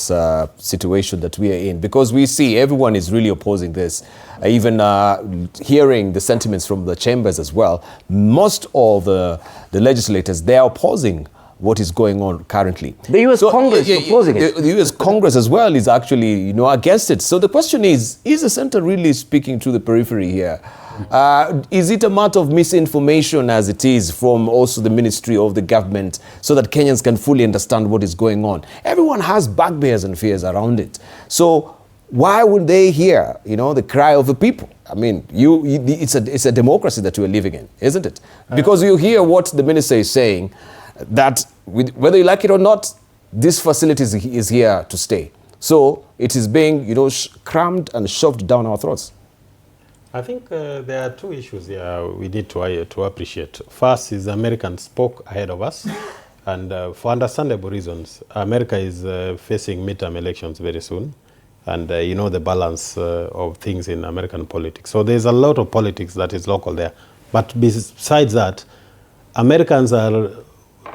this situation that we are in? Because we see everyone is really opposing this. Even hearing the sentiments from the chambers as well, most of the legislators, they are opposing what is going on currently. The U.S. Congress is opposing it. The U.S. Congress as well is actually, against it. So the question is the center really speaking to the periphery here? Is it a matter of misinformation as it is from also the ministry of the government so that Kenyans can fully understand what is going on? Everyone has bugbears and fears around it. So why would they hear, the cry of the people? I mean, it's a democracy that we're living in, isn't it? Because you hear what the minister is saying, that whether you like it or not, this facility is here to stay. So it is being, crammed and shoved down our throats. I think there are two issues here we need to appreciate. First is Americans spoke ahead of us, and for understandable reasons. America is facing midterm elections very soon, and the balance of things in American politics. So there's a lot of politics that is local there. But besides that, Americans are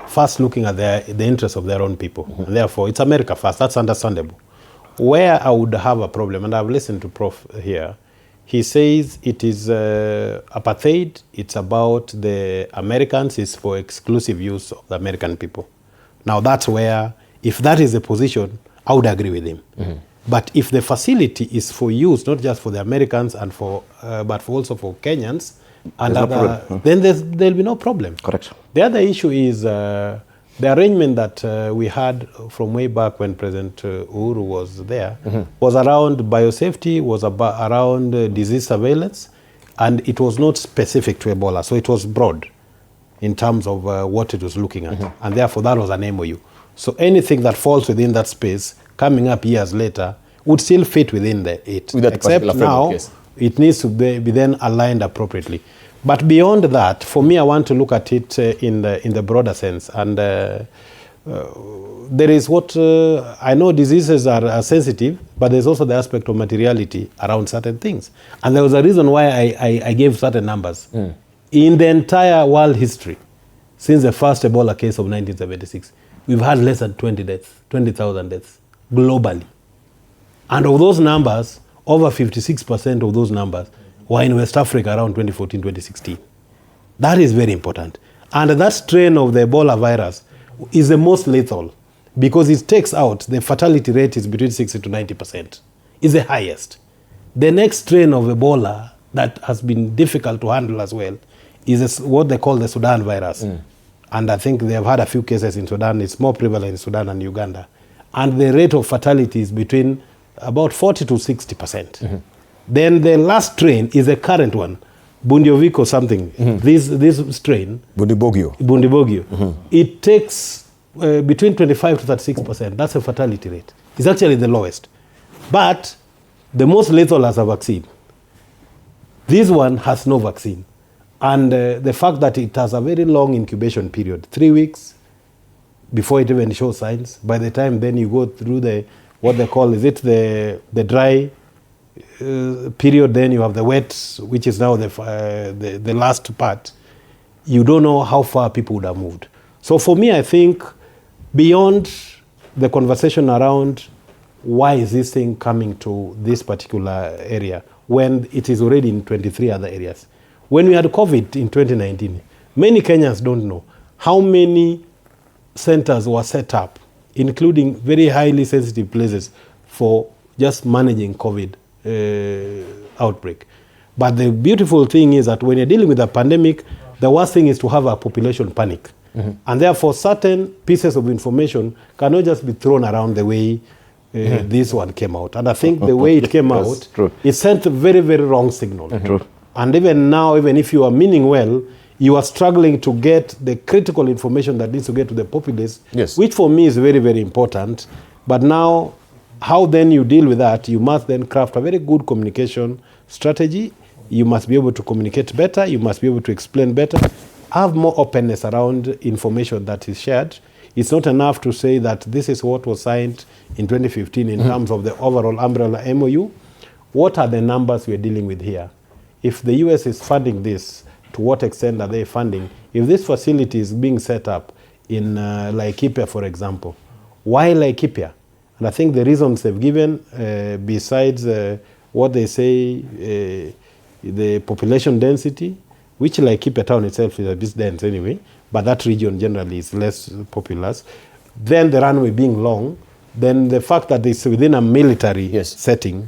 first looking at the interests of their own people. Mm-hmm. And therefore, it's America first. That's understandable. Where I would have a problem, and I've listened to Prof here, he says it is apartheid. It's about the Americans. It's for exclusive use of the American people. Now, that's where, if that is the position, I would agree with him. Mm-hmm. But if the facility is for use, not just for the Americans, and but also for Kenyans, and then there'll be no problem. Correct. The other issue is the arrangement that we had from way back when President Uhuru was there, mm-hmm. was around biosafety, was around disease surveillance, and it was not specific to Ebola. So it was broad in terms of what it was looking at. Mm-hmm. And therefore, that was an MOU. So anything that falls within that space, coming up years later, would still fit within it. Except now, it needs to be then aligned appropriately. But beyond that, for me, I want to look at it in the broader sense. And there is what I know diseases are sensitive, but there's also the aspect of materiality around certain things. And there was a reason why I gave certain numbers. Mm. In the entire world history, since the first Ebola case of 1976, we've had less than 20,000 deaths globally. And of those numbers, over 56% of those numbers were in West Africa around 2014, 2016. That is very important. And that strain of the Ebola virus is the most lethal because it takes out, the fatality rate is between 60 to 90%. It's the highest. The next strain of Ebola that has been difficult to handle as well is what they call the Sudan virus. Mm. And I think they have had a few cases in Sudan. It's more prevalent in Sudan and Uganda. And the rate of fatality is between about 40 to 60%. Mm-hmm. Then the last strain is the current one, Bundibugyo something. Mm-hmm. This strain, Bundibugyo. Mm-hmm. It takes between 25 to 36%. That's the fatality rate. It's actually the lowest. But the most lethal has a vaccine. This one has no vaccine. And the fact that it has a very long incubation period, 3 weeks before it even shows signs. By the time then you go through what they call, is it the dry period, then you have the wet, which is now the last part. You don't know how far people would have moved. So for me, I think beyond the conversation around why is this thing coming to this particular area when it is already in 23 other areas. When we had COVID in 2019, many Kenyans don't know how many centers were set up, including very highly sensitive places for just managing COVID outbreak. But the beautiful thing is that when you're dealing with a pandemic, the worst thing is to have a population panic. Mm-hmm. And therefore, certain pieces of information cannot just be thrown around the way this one came out. And I think the way it came out, it sent a very, very wrong signal. Mm-hmm. And even now, even if you are meaning well, you are struggling to get the critical information that needs to get to the populace, yes, which for me is very, very important. But now, how then you deal with that, you must then craft a very good communication strategy. You must be able to communicate better. You must be able to explain better. Have more openness around information that is shared. It's not enough to say that this is what was signed in 2015 in terms of the overall umbrella MOU. What are the numbers we're dealing with here? If the US is funding this, to what extent are they funding? If this facility is being set up in Laikipia, for example, why Laikipia? And I think the reasons they've given, besides what they say, the population density, which like Cape Town itself is a bit dense anyway, but that region generally is less populous. Then the runway being long, then the fact that it's within a military setting,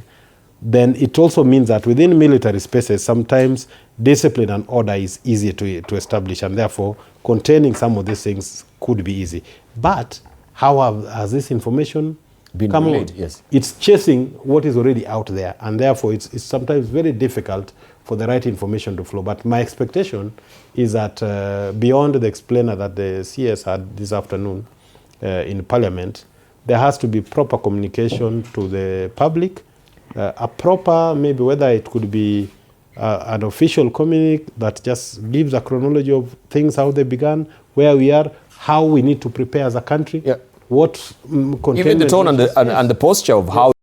then it also means that within military spaces, sometimes discipline and order is easier to establish, and therefore containing some of these things could be easy. But how has this information been come relayed? on? Yes. It's chasing what is already out there, and therefore it's sometimes very difficult for the right information to flow. But my expectation is that beyond the explainer that the CS had this afternoon in Parliament, there has to be proper communication to the public, a proper, maybe whether it could be an official communique that just gives a chronology of things, how they began, where we are, how we need to prepare as a country, what even the tone and the posture of how